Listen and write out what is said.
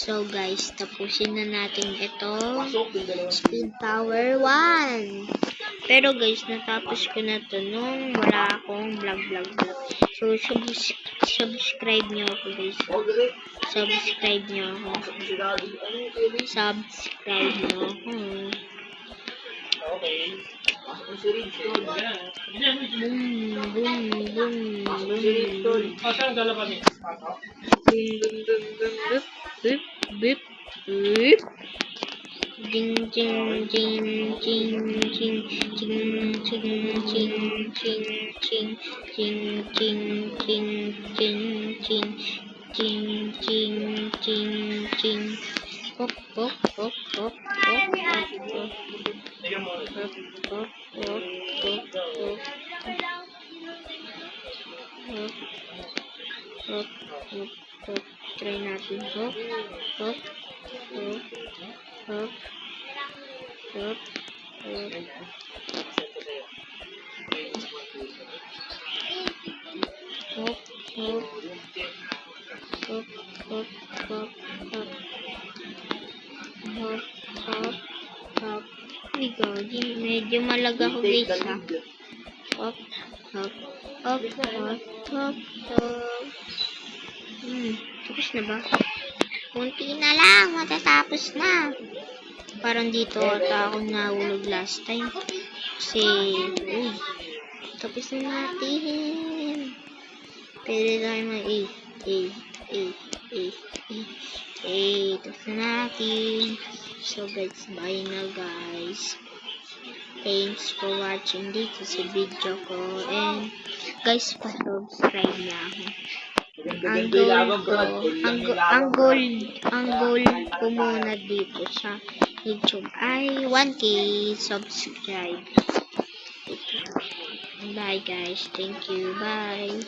So guys, tapusin na natin ito. Speed Power 1. Pero guys, natapos ko na to nung wala akong vlog. So, subscribe nyo ako guys. Subscribe nyo ako. Okay. Boom. Saan gala kami? Beep. Ding. Hop. Try natin. Hop. Medyo malaga ako guys ha. Hop. Tapos na ba? Kunti na lang, matatapos na. Parang dito ata ako nahulog last time. Kasi, tapos na natin. Pwede tayo tapos na natin. So guys, bye na guys. Thanks for watching dito sa video ko. And guys, pa-subscribe na ako. Ang goal ko muna dito sa YouTube ay 1K subscribe. Bye guys. Thank you. Bye.